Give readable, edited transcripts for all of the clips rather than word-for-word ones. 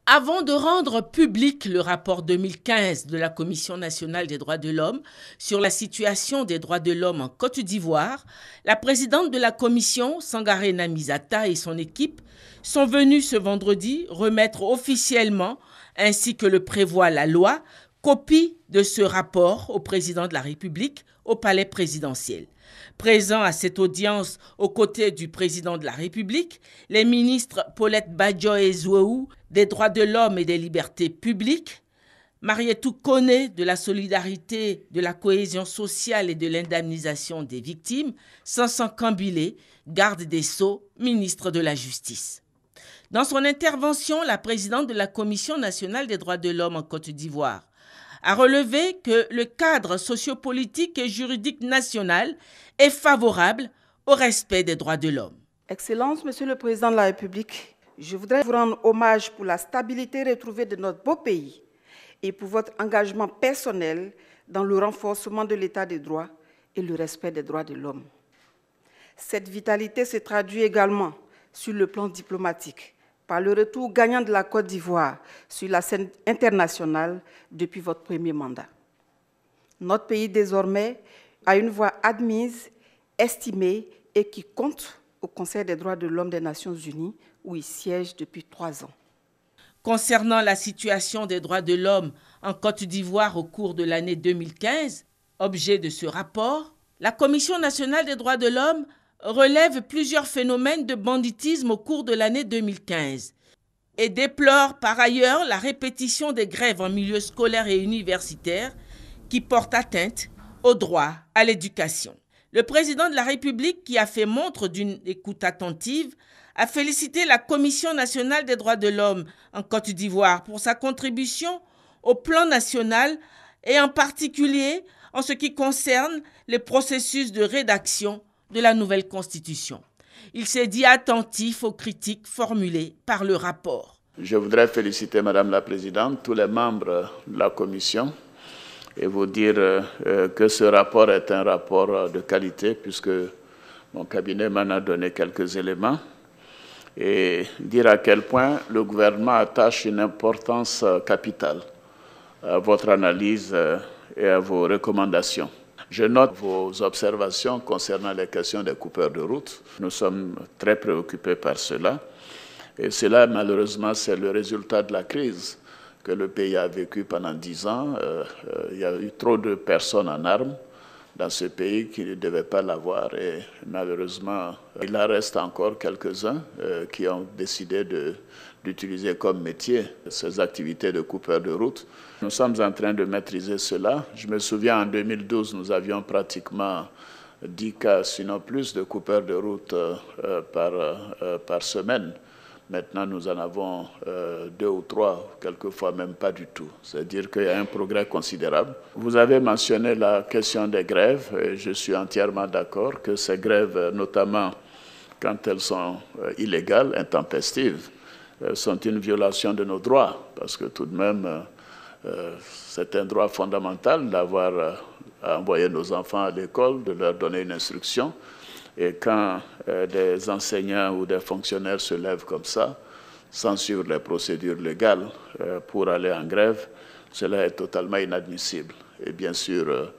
Avant de rendre public le rapport 2015 de la Commission nationale des droits de l'homme sur la situation des droits de l'homme en Côte d'Ivoire, la présidente de la commission, Sangaré Namizata, et son équipe sont venus ce vendredi remettre officiellement, ainsi que le prévoit la loi, copie de ce rapport au président de la République au palais présidentiel. Présents à cette audience aux côtés du président de la République, les ministres Paulette Badjo-Ezouou des droits de l'homme et des libertés publiques, Marietou Koné de la solidarité, de la cohésion sociale et de l'indemnisation des victimes, Sansan Kambilé, garde des Sceaux, ministre de la Justice. Dans son intervention, la présidente de la Commission nationale des droits de l'homme en Côte d'Ivoire a relevé que le cadre sociopolitique et juridique national est favorable au respect des droits de l'homme. Excellence, Monsieur le Président de la République, je voudrais vous rendre hommage pour la stabilité retrouvée de notre beau pays et pour votre engagement personnel dans le renforcement de l'état de droit et le respect des droits de l'homme. Cette vitalité se traduit également sur le plan diplomatique, par le retour gagnant de la Côte d'Ivoire sur la scène internationale depuis votre premier mandat. Notre pays, désormais, a une voix admise, estimée et qui compte au Conseil des droits de l'homme des Nations Unies, où il siège depuis 3 ans. Concernant la situation des droits de l'homme en Côte d'Ivoire au cours de l'année 2015, objet de ce rapport, la Commission nationale des droits de l'homme relève plusieurs phénomènes de banditisme au cours de l'année 2015 et déplore par ailleurs la répétition des grèves en milieu scolaire et universitaire qui portent atteinte au droit à l'éducation. Le président de la République, qui a fait montre d'une écoute attentive, a félicité la Commission nationale des droits de l'homme en Côte d'Ivoire pour sa contribution au plan national et en particulier en ce qui concerne les processus de rédaction de la nouvelle constitution. Il s'est dit attentif aux critiques formulées par le rapport. Je voudrais féliciter Madame la Présidente, tous les membres de la Commission et vous dire que ce rapport est un rapport de qualité puisque mon cabinet m'en a donné quelques éléments et dire à quel point le gouvernement attache une importance capitale à votre analyse et à vos recommandations. Je note vos observations concernant les questions des coupeurs de route. Nous sommes très préoccupés par cela. Et cela, malheureusement, c'est le résultat de la crise que le pays a vécue pendant 10 ans. Il y a eu trop de personnes en armes dans ce pays qui ne devaient pas l'avoir. Et malheureusement, il en reste encore quelques-uns qui ont décidé d'utiliser comme métier ces activités de coupeurs de route. Nous sommes en train de maîtriser cela. Je me souviens, en 2012, nous avions pratiquement 10 cas, sinon plus, de coupeurs de route par semaine. Maintenant, nous en avons 2 ou 3, quelquefois même pas du tout. C'est-à-dire qu'il y a un progrès considérable. Vous avez mentionné la question des grèves, et je suis entièrement d'accord que ces grèves, notamment quand elles sont illégales, intempestives, sont une violation de nos droits, parce que tout de même, c'est un droit fondamental d'avoir à envoyer nos enfants à l'école, de leur donner une instruction. Et quand des enseignants ou des fonctionnaires se lèvent comme ça, sans suivre les procédures légales pour aller en grève, cela est totalement inadmissible. Et bien sûr,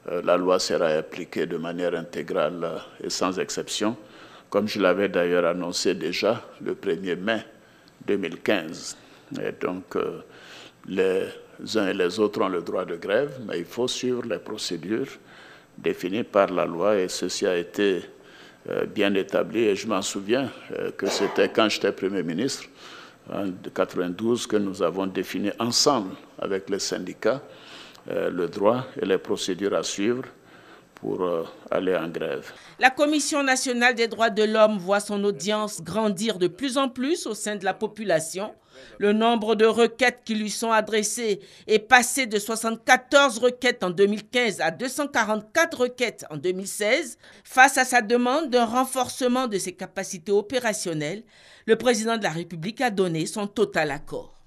la loi sera appliquée de manière intégrale et sans exception, comme je l'avais d'ailleurs annoncé déjà le 1er mai 2015. Et donc, les uns et les autres ont le droit de grève, mais il faut suivre les procédures définies par la loi, et ceci a été bien établi. Et je m'en souviens que c'était quand j'étais Premier ministre, en 1992, que nous avons défini ensemble avec les syndicats le droit et les procédures à suivre pour aller en grève. La Commission nationale des droits de l'homme voit son audience grandir de plus en plus au sein de la population. Le nombre de requêtes qui lui sont adressées est passé de 74 requêtes en 2015 à 244 requêtes en 2016. Face à sa demande d'un renforcement de ses capacités opérationnelles, le président de la République a donné son total accord.